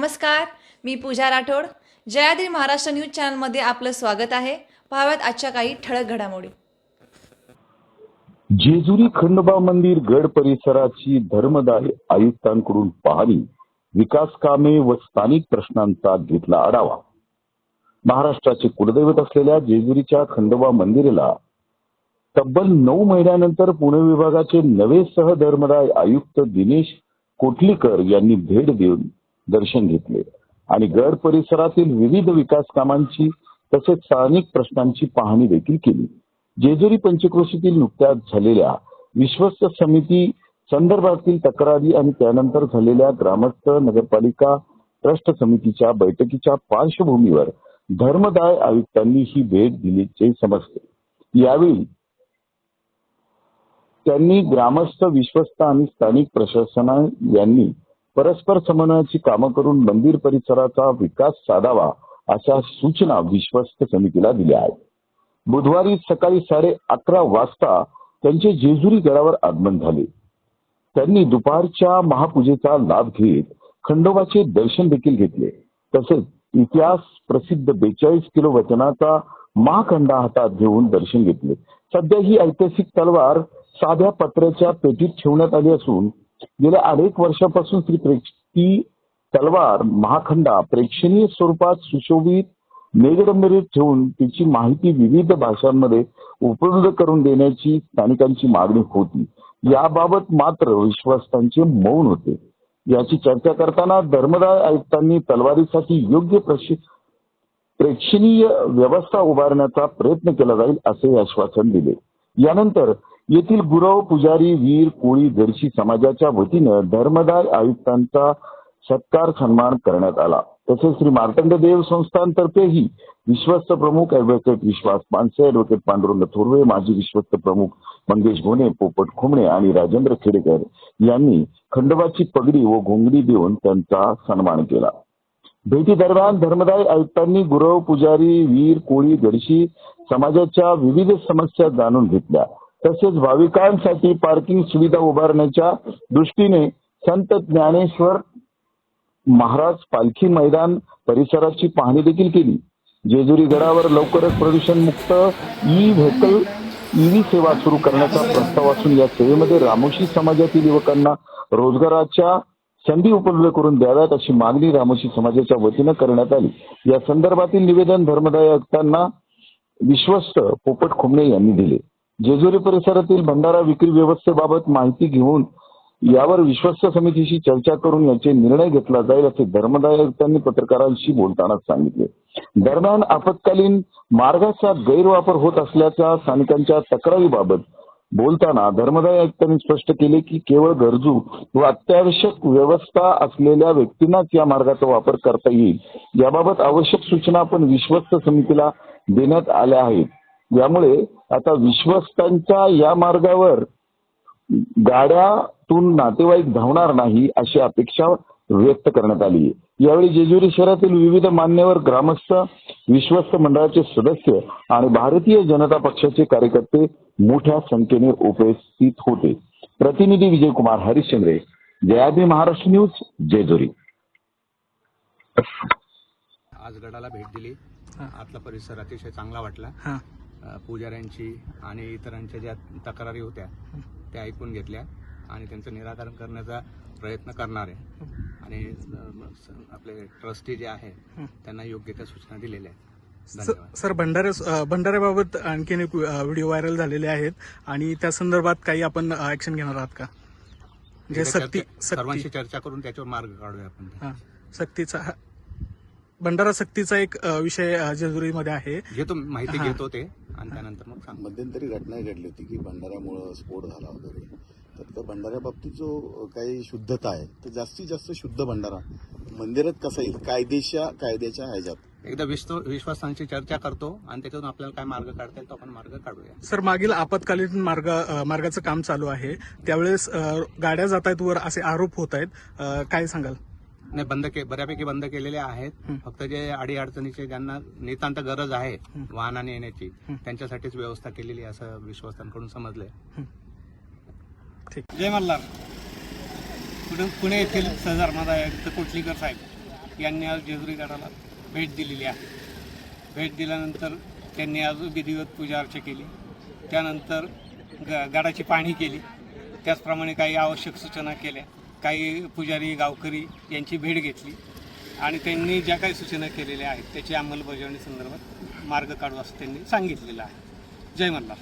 नमस्कार, मी पूजा राठोड. जयाद्री महाराष्ट्र न्यूज चॅनलमध्ये आपलं स्वागत आहे. पाहाव्यात आजच्या काही ठळक घडामोडी. जेजुरी खंडोबा मंदिर गड परिसराची धर्मदाय आयुक्तांकडून पाहणी, विकास कामे व स्थानिक प्रश्नांचा घेतला आढावा. महाराष्ट्राचे कुलदैवत असलेल्या जेजुरीच्या खंडोबा मंदिराला तब्बल 9 महिन्यानंतर पुणे विभागाचे नवे सहधर्मदाय आयुक्त दिनेश कोटलीकर यांनी भेट देऊन दर्शन घेतले आणि गड परिसरातील विविध विकास कामांची तसेच स्थानिक प्रश्नांची पाहणी देखील केली. जेजुरी पंचक्रोशीतील नुकत्याच झालेल्या विश्वस्त समिती संदर्भातील तक्रारी आणि त्यानंतर झालेल्या ग्रामस्थ नगरपालिका ट्रस्ट समितीच्या बैठकीच्या पार्श्वभूमीवर धर्मदाय आयुक्तांनी ही भेट दिल्याचे समजते. यावेळी त्यांनी ग्रामस्थ, विश्वस्त आणि स्थानिक प्रशासन यांनी परस्पर समन्वयाची कामं करून मंदिर परिसराचा विकास साधावा अशा सूचना विश्वस्त समितीला दिल्या आहेत. बुधवारी सकाळी 11:30 वाजता त्यांचे जेजुरी गडावर आगमन झाले. त्यांनी दुपारच्या महापूजेचा लाभ घेत खंडोबाचे दर्शन देखील घेतले. तसेच इतिहास प्रसिद्ध 42 किलो वजनाचा महाखंडा हातात घेऊन दर्शन घेतले. सध्या ही ऐतिहासिक तलवार साध्या पत्र्याच्या पेटीत ठेवण्यात आली असून गेल्या अनेक वर्षापासून ती तलवार महाखंडा प्रेक्षणीय स्वरूपात सुशोभित मेघडंबरीत ठेवून तिची माहिती विविध भाषांमध्ये उपलब्ध करून देण्याची स्थानिकांची मागणी होती. याबाबत मात्र विश्वासांचे मौन होते. याची चर्चा करताना धर्मदाय आयुक्तांनी तलवारीसाठी योग्य प्रेक्षणीय व्यवस्था उभारण्याचा प्रयत्न केला जाईल असे आश्वासन दिले. यानंतर येथील गुरव, पुजारी, वीर, कोळी, गरशी समाजाच्या वतीनं धर्मदाय आयुक्तांचा सत्कार सन्मान करण्यात आला. तसेच श्री मार्तंड देव संस्थांतर्फेही विश्वस्त प्रमुख ॲडव्होकेट विश्वास पानसे, ॲडव्होकेट पांडुरंग थोरवे, माजी विश्वस्त प्रमुख मंगेश घोणे, पोपट खुमणे आणि राजेंद्र खेडेकर यांनी खंडोबाची पगडी व घोंगडी देऊन त्यांचा सन्मान केला. भेटी दरम्यान धर्मदाय आयुक्तांनी गुरव, पुजारी, वीर, कोळी, गरशी समाजाच्या विविध समस्या जाणून घेतल्या. तसेच भाविकांसाठी पार्किंग सुविधा उभारण्याच्या दृष्टीने संत ज्ञानेश्वर महाराज पालखी मैदान परिसराची पाहणी देखील केली. जेजुरी गडावर लवकरच प्रदूषण मुक्त ई-व्हेकल ईव्ही सेवा सुरू करण्याचा प्रस्ताव असून या सेवेमध्ये रामोशी समाजातील युवकांना रोजगाराच्या संधी उपलब्ध करून द्याव्यात अशी मागणी रामोशी समाजाच्या वतीनं करण्यात आली. या संदर्भातील निवेदन धर्मदाय आयुक्तांना विश्वस्त पोपट खुमणे यांनी दिले. जेजुरी परिसरातील भंडारा विक्री व्यवस्थेबाबत माहिती घेऊन यावर विश्वस्त समितीशी चर्चा करून याचे निर्णय घेतला जाईल असे धर्मदाय आयुक्तांनी पत्रकारांशी बोलताना सांगितले. दरम्यान आपत्कालीन मार्गाचा गैरवापर होत असल्याच्या स्थानिकांच्या तक्रारीबाबत बोलताना धर्मदाय आयुक्तांनी स्पष्ट केले की केवळ गरजू व अत्यावश्यक व्यवस्था असलेल्या व्यक्तींनाच या मार्गाचा वापर करता येईल. याबाबत आवश्यक सूचना आपण विश्वस्त समितीला देण्यात आल्या आहेत. यामुळे आता विश्वस्तांच्या या मार्गावर गाड्यातून नातेवाईक धावणार नाही अशी अपेक्षा व्यक्त करण्यात आली आहे. यावेळी जेजुरी शहरातील विविध मान्यवर, ग्रामस्थ, विश्वस्त मंडळाचे सदस्य आणि भारतीय जनता पक्षाचे कार्यकर्ते मोठ्या संख्येने उपस्थित होते. प्रतिनिधी विजयकुमार हरिश्चंद्रे, जयाद्री महाराष्ट्र न्यूज, जेजुरी. आज गडाला भेट दिली. आतला परिसर अतिशय चांगला वाटला. पुजाऱ्यांची आणि इतरांच्या ज्या तक्रारी होत्या त्या ऐकून घेतल्या आणि त्यांचं निराकरण करण्याचा प्रयत्न करणार आहे. आणि आपले ट्रस्टी जे आहे त्यांना योग्य त्या सूचना दिलेल्या आहेत. धन्यवाद. सर, भंडाऱ्याबाबत आणखीन एक व्हिडिओ व्हायरल झालेले आहेत आणि त्या संदर्भात काही आपण ऍक्शन घेणार आहात का? म्हणजे सर्वांशी चर्चा करून त्याच्यावर मार्ग काढूया आपण. सक्तीचा भंडारा सक्तीचा एक विषय जेजुरीमध्ये आहे. घेतो, माहिती घेतो ते आणि त्यानंतर मग सांग. मध्यंतरी घटना घडली होती की भंडाऱ्यामुळे स्फोट झाला वगैरे. तर भंडाऱ्याबाबतीत जो काही शुद्धता आहे तर जास्तीत जास्त शुद्ध भंडारा मंदिरात कसा येईल कायद्याच्या ह्याच्यात एकदा विश्वासांची चर्चा करतो आणि त्याच्यातून आपल्याला काय मार्ग काढता येईल तो आपण मार्ग काढूया. सर, मागील आपत्कालीन मार्गाचं काम चालू आहे त्यावेळेस गाड्या जात आहेत वर असे आरोप होत आहेत, काय सांगाल? नाही, बऱ्यापैकी बंद केलेले आहेत. फक्त जे अडीअडचणीचे ज्यांना नितांत गरज आहे वाहनाने येण्याची त्यांच्यासाठीच व्यवस्था केलेली असं विश्वासांकडून समजलंय. जय मल्हार. पुणे येथील सहधर्मदाय आयुक्त कोटलीकर साहेब यांनी आज जेजुरी गडाला भेट दिलेली आहे. भेट दिल्यानंतर त्यांनी आज विधिवत पूजा अर्चा केली. त्यानंतर गडाची पाहणी केली. त्याचप्रमाणे काही आवश्यक सूचना केल्या. काही पुजारी गावकरी यांची भेट घेतली आणि त्यांनी ज्या काही सूचना केलेल्या आहेत त्याची अंमलबजावणी संदर्भात मार्ग काढू असं त्यांनी सांगितलेलं आहे. जय मल्हार.